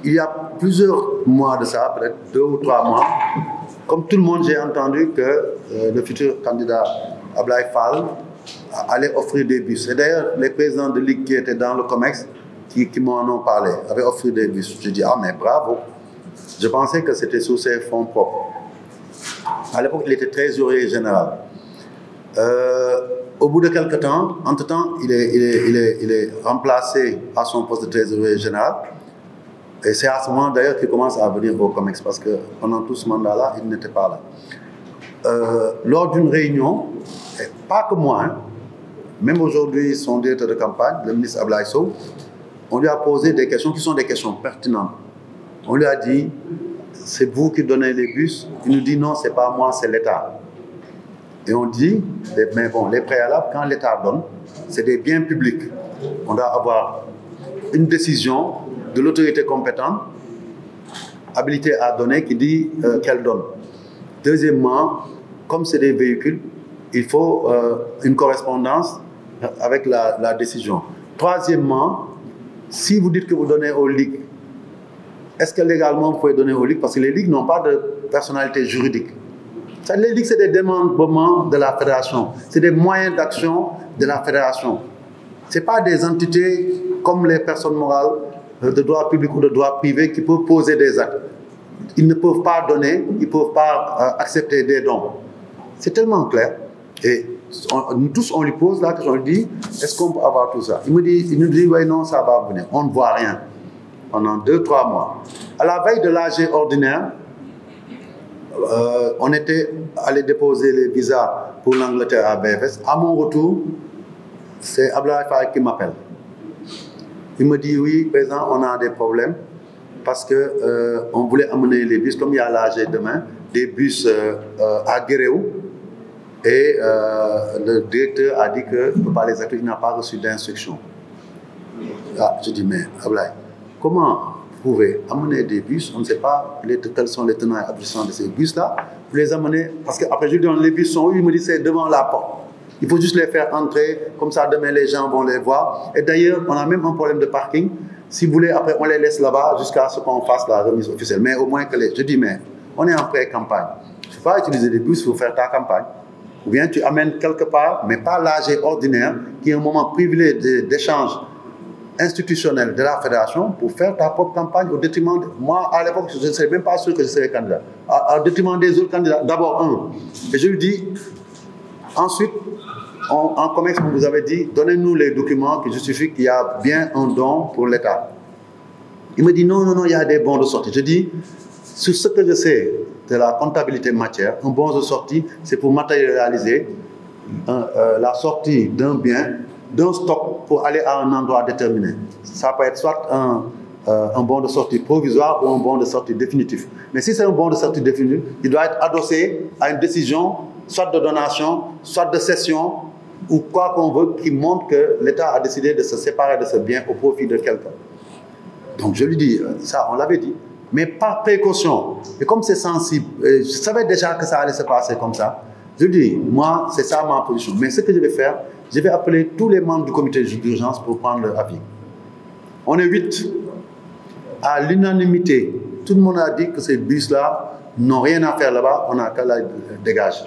il y a plusieurs mois de ça, peut-être 2 ou 3 mois, comme tout le monde, j'ai entendu que le futur candidat Ablaye Fall allait offrir des bus. Et d'ailleurs, les présidents de Ligue qui étaient dans le COMEX, qui m'en ont parlé, avaient offert des bus. Je dis, ah mais bravo. Je pensais que c'était sous ses fonds propres. À l'époque, il était trésorier général. Au bout de quelques temps, entre-temps, il est remplacé à son poste de trésorier général. Et c'est à ce moment d'ailleurs qu'il commence à venir au COMEX, parce que pendant tout ce mandat-là, il n'était pas là. Lors d'une réunion, et pas que moi, hein, même aujourd'hui, son directeur de campagne, le ministre Ablaye Sow, on lui a posé des questions qui sont des questions pertinentes. On lui a dit, c'est vous qui donnez les bus. Il nous dit, non, c'est pas moi, c'est l'État. Et on dit, mais bon, les préalables, quand l'État donne, c'est des biens publics. On doit avoir une décision de l'autorité compétente, habilitée à donner, qui dit qu'elle donne. Deuxièmement, comme c'est des véhicules, il faut une correspondance avec la décision. Troisièmement, si vous dites que vous donnez aux ligues, est-ce que légalement vous pouvez donner aux ligues? Parce que les ligues n'ont pas de personnalité juridique. Les ligues, c'est des démembrements de la fédération. C'est des moyens d'action de la fédération. Ce n'est pas des entités comme les personnes morales de droit public ou de droit privé qui peuvent poser des actes. Ils ne peuvent pas donner, ils ne peuvent pas accepter des dons. C'est tellement clair. Et nous tous, on lui pose la question, on lui dit, est-ce qu'on peut avoir tout ça? Il nous dit, oui, non, ça va venir. On ne voit rien pendant 2-3 mois. À la veille de l'AG ordinaire, on était allé déposer les visas pour l'Angleterre à BFS. À mon retour, c'est Ablaye Fall qui m'appelle. Il me dit, oui, président, on a des problèmes parce qu'on voulait amener les bus, comme il y a l'AG demain, des bus à Guéréou. Et le directeur a dit qu'il ne peut pas les accueillir, il n'a pas reçu d'instruction. Ah, je dis, mais Ablaye, comment vous pouvez amener des bus, on ne sait pas quels sont les tenants et aboutissants de ces bus-là, vous les amener, parce qu'après je lui dis, les bus sont où? Il me dit, c'est devant la porte. Il faut juste les faire entrer, comme ça demain les gens vont les voir. Et d'ailleurs, on a même un problème de parking. Si vous voulez, après on les laisse là-bas jusqu'à ce qu'on fasse la remise officielle. Mais au moins que les... Je dis, mais on est en pré-campagne. Tu ne peux pas utiliser des bus pour faire ta campagne. Ou bien tu amènes quelque part, mais pas l'AG ordinaire, qui est un moment privilégié d'échange institutionnel de la fédération pour faire ta propre campagne au détriment de... Moi, à l'époque, je ne serais même pas sûr que je serais candidat. Au détriment des autres candidats. D'abord, un. Et je lui dis, ensuite, en COMEX, on vous avait dit, donnez-nous les documents qui justifient qu'il y a bien un don pour l'État. Il me dit, non, non, non, il y a des bons de sortie. Je dis, sur ce que je sais de la comptabilité matière, un bon de sortie, c'est pour matérialiser la sortie d'un bien, d'un stock pour aller à un endroit déterminé. Ça peut être soit un bon de sortie provisoire ou un bon de sortie définitif. Mais si c'est un bon de sortie définitif, il doit être adossé à une décision, soit de donation, soit de cession, ou quoi qu'on veut, qui montre que l'État a décidé de se séparer de ce bien au profit de quelqu'un. Donc je lui dis, ça on l'avait dit, mais par précaution. Et comme c'est sensible, je savais déjà que ça allait se passer comme ça. Je lui dis, moi, c'est ça ma position. Mais ce que je vais faire, je vais appeler tous les membres du comité d'urgence pour prendre leur avis. On est 8. À l'unanimité, tout le monde a dit que ces bus-là n'ont rien à faire là-bas, on n'a qu'à la dégager.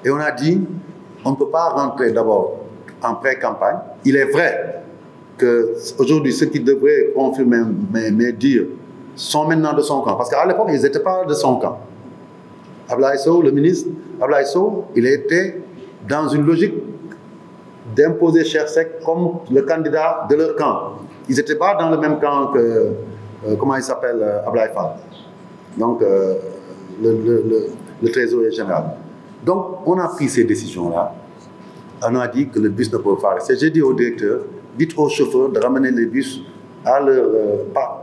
Et on a dit, on ne peut pas rentrer d'abord en pré-campagne. Il est vrai qu'aujourd'hui, ceux qui devraient confirmer mes dires sont maintenant de son camp. Parce qu'à l'époque, ils n'étaient pas de son camp. Ablaye Sow, le ministre, Ablaye Sow, il était dans une logique d'imposer Cheikh Seck comme le candidat de leur camp. Ils n'étaient pas dans le même camp que, comment il s'appelle, Ablaye Fall. Donc, le trésorier général. Donc, on a pris ces décisions-là. On a dit que le bus ne peut pas rester. J'ai dit au directeur, dites aux chauffeurs de ramener les bus à leur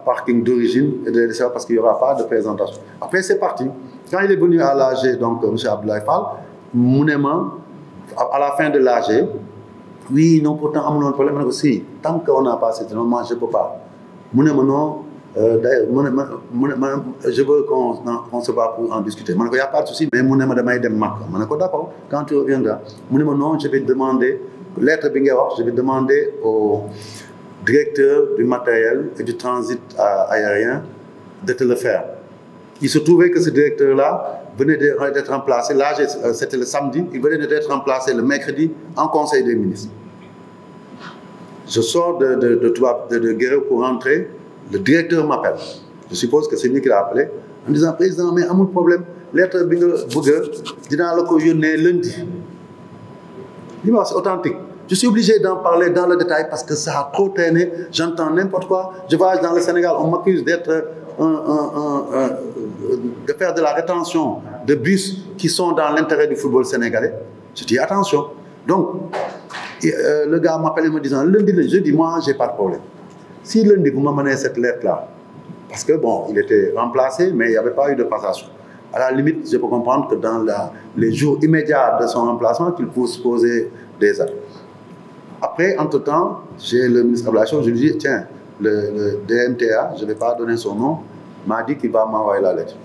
parking d'origine et de les laisser parce qu'il n'y aura pas de présentation. Après, c'est parti. Quand il est venu à l'AG, donc M. Abdoulaye Fall, Mounema, à la fin de l'AG, oui, non, pourtant, on a un problème aussi. Tant qu'on n'a pas cette norme, je ne peux pas. Mounema, non. D'ailleurs, je veux qu'on se bat pour en discuter. Il n'y a pas de souci, mais Mounema damay dem Makka. Je dis d'accord, quand tu reviendras. Mounema, non, je vais demander, lettre Bingewa, je vais demander directeur du matériel et du transit aérien de te le faire. Il se trouvait que ce directeur-là venait d'être remplacé, là c'était le samedi, il venait d'être remplacé le mercredi en Conseil des ministres. Je sors de Guéréo pour rentrer, le directeur m'appelle. Je suppose que c'est lui qui l'a appelé, en disant, président, mais amul problème, lettre bi nga bëgg dina la ko yónnee lundi. C'est authentique. Je suis obligé d'en parler dans le détail parce que ça a trop traîné, j'entends n'importe quoi. Je voyage dans le Sénégal, on m'accuse d'être de faire de la rétention de bus qui sont dans l'intérêt du football sénégalais. Je dis attention. Donc, le gars m'appelle en me disant, lundi, je dis, moi, j'ai pas de problème. Si lundi, vous m'amenez cette lettre-là, parce que bon, il était remplacé, mais il n'y avait pas eu de passation. À la limite, je peux comprendre que dans les jours immédiats de son remplacement, qu'il puisse poser des actes. Après, entre-temps, j'ai le ministre de l'Aviation, je lui dis, tiens, le DMTA, je ne vais pas donner son nom, m'a dit qu'il va m'envoyer la lettre.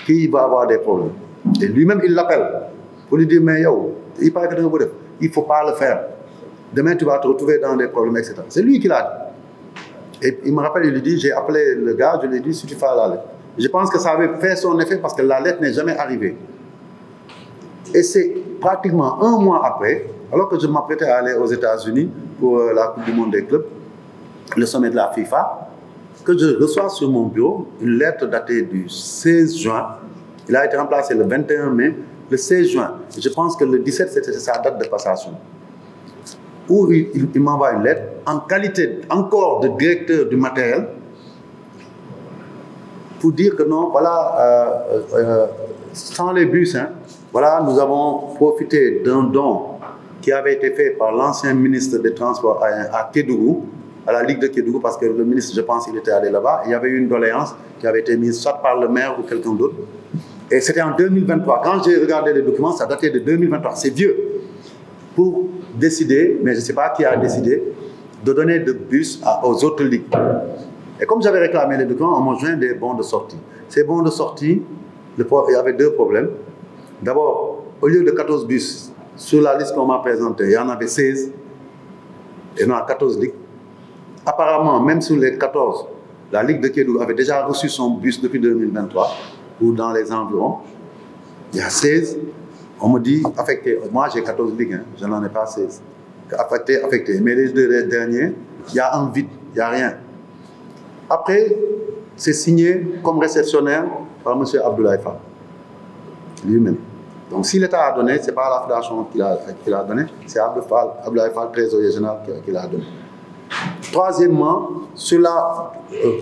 Qui va avoir des problèmes. Et lui-même, il l'appelle pour lui dire, mais yo, il paraît que il ne faut pas le faire. Demain, tu vas te retrouver dans des problèmes, etc. C'est lui qui l'a dit. Et il me rappelle, il lui dit, j'ai appelé le gars, je lui ai dit, si tu fais la lettre. Je pense que ça avait fait son effet parce que la lettre n'est jamais arrivée. Et c'est pratiquement un mois après, alors que je m'apprêtais à aller aux États-Unis pour la Coupe du Monde des clubs, le sommet de la FIFA, que je reçois sur mon bureau une lettre datée du 16 juin. Il a été remplacé le 21 mai, le 16 juin. Je pense que le 17, c'était sa date de passation. Où il m'envoie une lettre en qualité encore de directeur du matériel pour dire que non, voilà, sans les bus, hein, voilà, nous avons profité d'un don qui avait été fait par l'ancien ministre des Transports à Kédougou, à la Ligue de Kédougou, parce que le ministre, je pense, il était allé là-bas. Il y avait eu une doléance qui avait été mise soit par le maire ou quelqu'un d'autre. Et c'était en 2023. Quand j'ai regardé les documents, ça datait de 2023. C'est vieux. Pour décider, mais je ne sais pas qui a décidé, de donner des bus aux autres ligues. Et comme j'avais réclamé les documents, on m'a joint des bons de sortie. Ces bons de sortie, il y avait deux problèmes. D'abord, au lieu de 14 bus, sur la liste qu'on m'a présentée, il y en avait 16, et non 14 ligues. Apparemment, même sur les 14, la Ligue de Kédougou avait déjà reçu son bus depuis 2023, ou dans les environs. Il y a 16, on me dit affecté. Moi, j'ai 14 ligues, hein, je n'en ai pas 16. Affecté. Mais les deux derniers, il y a un vide, il n'y a rien. Après, c'est signé comme réceptionnaire par M. Abdoulaye Fall, lui-même. Donc, si l'État a donné, ce n'est pas la fédération qui l'a donné, c'est Abdoulaye Fall, trésorier général, qui l'a donné. Troisièmement, sur la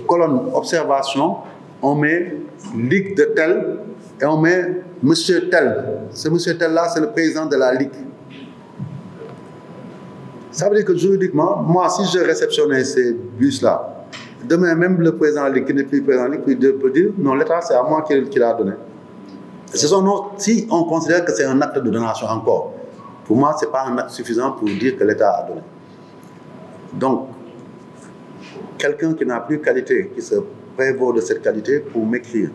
colonne observation, on met Ligue de tel et on met Monsieur tel. Ce Monsieur tel-là, c'est le président de la Ligue. Ça veut dire que juridiquement, moi, si je réceptionnais ces bus-là, demain, même le président de la Ligue qui n'est plus président de la Ligue peut dire non, l'État, c'est à moi qui l'a donné. Si on considère que c'est un acte de donation encore, pour moi, ce n'est pas un acte suffisant pour dire que l'État a donné. Donc, quelqu'un qui n'a plus qualité, qui se prévaut de cette qualité pour m'écrire.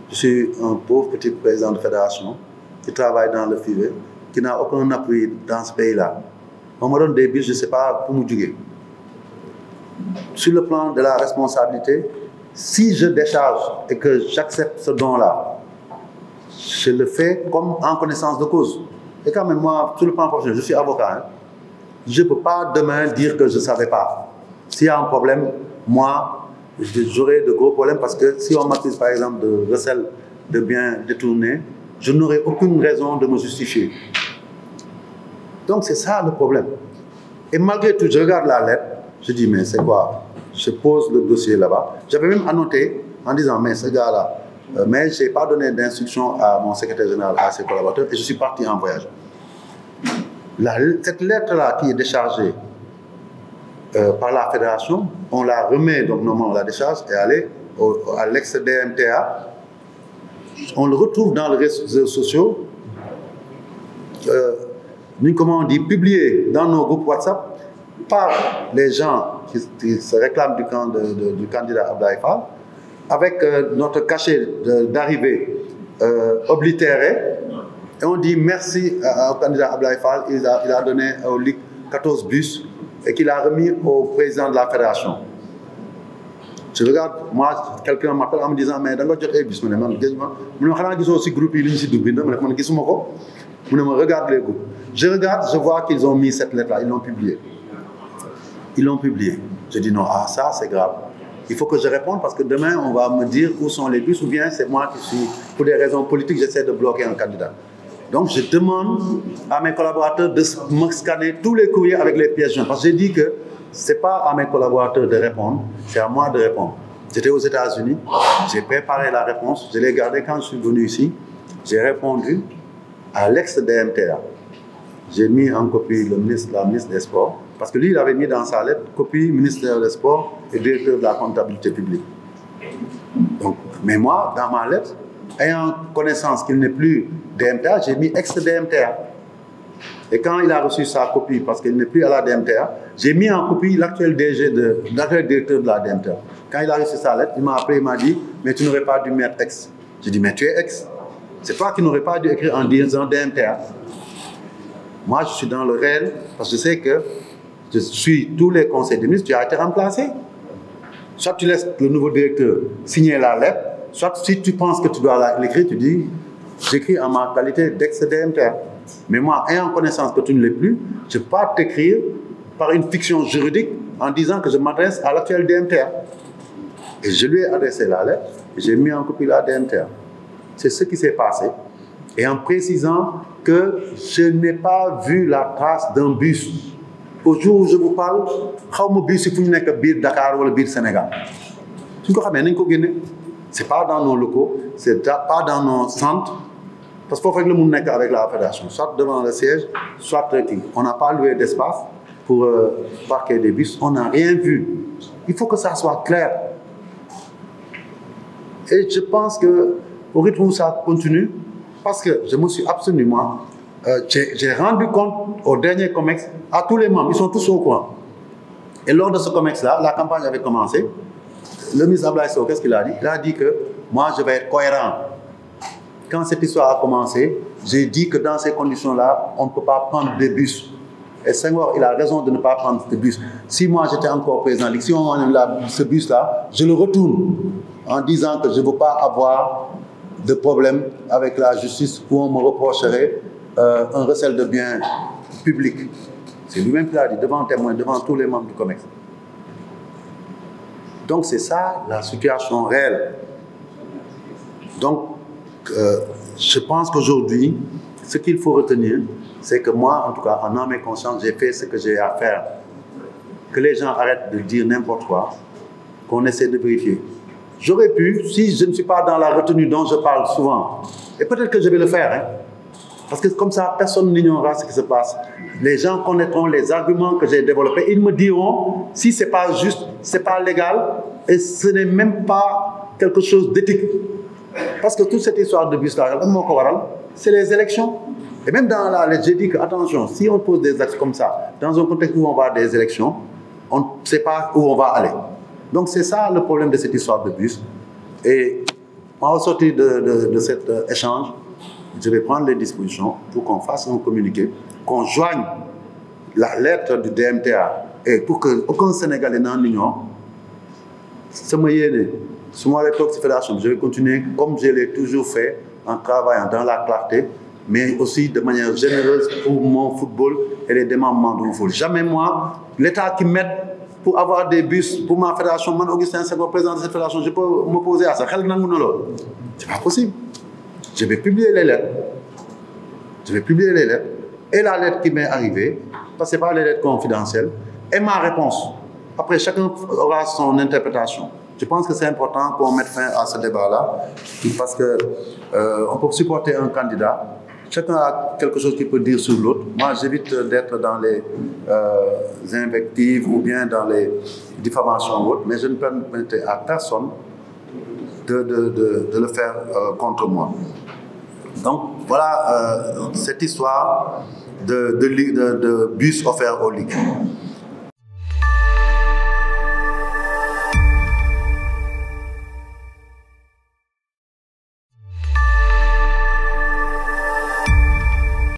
Je suis un pauvre petit président de fédération qui travaille dans le privé, qui n'a aucun appui dans ce pays-là. On me donne des bus, je ne sais pas, pour me juger. Sur le plan de la responsabilité, si je décharge et que j'accepte ce don-là, je le fais comme en connaissance de cause. Et quand même, moi, sur le plan professionnel, je suis avocat. Hein. Je ne peux pas demain dire que je ne savais pas. S'il y a un problème, moi, j'aurai de gros problèmes parce que si on m'accuse par exemple de recel de biens détournés, je n'aurai aucune raison de me justifier. Donc c'est ça le problème. Et malgré tout, je regarde la lettre, je dis mais c'est quoi? Je pose le dossier là-bas. J'avais même annoté en disant mais ce gars-là, mais je n'ai pas donné d'instruction à mon secrétaire général, à ses collaborateurs et je suis parti en voyage. Cette lettre-là qui est déchargée par la fédération, on la remet, donc normalement la décharge et aller à l'ex-DMTA. On le retrouve dans les réseaux sociaux, comment on dit, publié dans nos groupes WhatsApp par les gens qui se réclament du candidat Abdoulaye Fall, avec notre cachet d'arrivée oblitéré. Et on dit merci au candidat Abdoulaye Fall, il a donné aux ligues 14 bus et qu'il a remis au président de la fédération. Je regarde, moi, quelqu'un m'appelle en me disant, mais dans le bus, je me aussi groupe, il regarde les groupes. Je regarde, je vois qu'ils ont mis cette lettre-là, ils l'ont publiée. Ils l'ont publiée. Je dis non, ah ça c'est grave. Il faut que je réponde parce que demain on va me dire où sont les bus ou bien c'est moi qui suis, pour des raisons politiques, j'essaie de bloquer un candidat. Donc je demande à mes collaborateurs de me scanner tous les courriers avec les pièces jointes. Parce que j'ai dit que ce n'est pas à mes collaborateurs de répondre, c'est à moi de répondre. J'étais aux États-Unis, j'ai préparé la réponse, je l'ai gardée quand je suis venu ici. J'ai répondu à l'ex-DMTA. J'ai mis en copie la ministre des Sports, parce que lui, il avait mis dans sa lettre copie ministère des Sports et directeur de la comptabilité publique. Donc, mais moi, dans ma lettre, ayant connaissance qu'il n'est plus DMTA, j'ai mis ex-DMTA. Et quand il a reçu sa copie, parce qu'il n'est plus à la DMTA, j'ai mis en copie l'actuel directeur de la DMTA. Quand il a reçu sa lettre, il m'a appelé, il m'a dit, mais tu n'aurais pas dû mettre ex. J'ai dit, mais tu es ex. C'est toi qui n'aurais pas dû écrire en disant DMTA. Moi, je suis dans le réel, parce que je sais que je suis tous les conseils des ministres, tu as été remplacé. Soit tu laisses le nouveau directeur signer la lettre, soit si tu penses que tu dois l'écrire, tu dis, j'écris en ma qualité d'ex-DMTA. Mais moi, ayant connaissance que tu ne l'es plus, je ne peux pas t'écrire par une fiction juridique en disant que je m'adresse à l'actuel DMTA. Et je lui ai adressé la lettre et j'ai mis en copie la DMTA. C'est ce qui s'est passé. Et en précisant que je n'ai pas vu la trace d'un bus. Au jour où je vous parle, je ne sais pas bus si vous êtes Dakar ou le Sénégal. Ce n'est pas dans nos locaux, ce n'est pas dans nos centres. Parce qu'il faut faire le monde avec la fédération, soit devant le siège, soit trekking. On n'a pas loué d'espace pour parquer des bus, on n'a rien vu. Il faut que ça soit clair. Et je pense qu'au rythme où ça continue, parce que je me suis absolument... j'ai rendu compte au dernier COMEX, à tous les membres, ils sont tous au courant. Et lors de ce COMEX-là, la campagne avait commencé. Le ministre Abdoulaye Sow, qu'est-ce qu'il a dit? Il a dit que moi, je vais être cohérent. Quand cette histoire a commencé, j'ai dit que dans ces conditions-là, on ne peut pas prendre des bus. Et Senghor, il a raison de ne pas prendre des bus. Si moi, j'étais encore président, si on a ce bus-là, je le retourne en disant que je ne veux pas avoir de problème avec la justice où on me reprocherait un recel de biens publics. C'est lui-même qui l'a dit, devant témoin, devant tous les membres du COMEX. Donc c'est ça la situation réelle. Donc je pense qu'aujourd'hui, ce qu'il faut retenir, c'est que moi, en tout cas, en âme et conscience, j'ai fait ce que j'ai à faire. Que les gens arrêtent de dire n'importe quoi, qu'on essaie de vérifier. J'aurais pu, si je ne suis pas dans la retenue dont je parle souvent, et peut-être que je vais le faire, hein, parce que comme ça, personne n'ignorera ce qui se passe. Les gens connaîtront les arguments que j'ai développés. Ils me diront si ce n'est pas juste, ce n'est pas légal, et ce n'est même pas quelque chose d'éthique. Parce que toute cette histoire de bus-là, c'est les élections. Et même dans la lettre, j'ai dit que, attention, si on pose des actes comme ça, dans un contexte où on va à des élections, on ne sait pas où on va aller. Donc c'est ça le problème de cette histoire de bus. Et au sortir de cet échange, je vais prendre les dispositions pour qu'on fasse un communiqué, qu'on joigne la lettre du DMTA et pour qu'aucun Sénégalais n'en ignore. Ce fédération, je vais continuer comme je l'ai toujours fait en travaillant dans la clarté, mais aussi de manière généreuse pour mon football et les démembrements de mon football. Jamais moi, l'État qui m'aide pour avoir des bus pour ma fédération, moi, Augustin Senghor, président de cette fédération, je peux m'opposer à ça. Ce n'est pas possible. Je vais publier les lettres. Je vais publier les lettres. Et la lettre qui m'est arrivée, parce que ce n'est pas les lettres confidentielles, et ma réponse. Après, chacun aura son interprétation. Je pense que c'est important qu'on mette fin à ce débat-là, parce qu'on peut supporter un candidat. Chacun a quelque chose qu'il peut dire sur l'autre. Moi, j'évite d'être dans les invectives ou bien dans les diffamations ou autres, mais je ne permettrai à personne de le faire contre moi. Donc, voilà cette histoire de bus offert aux ligues.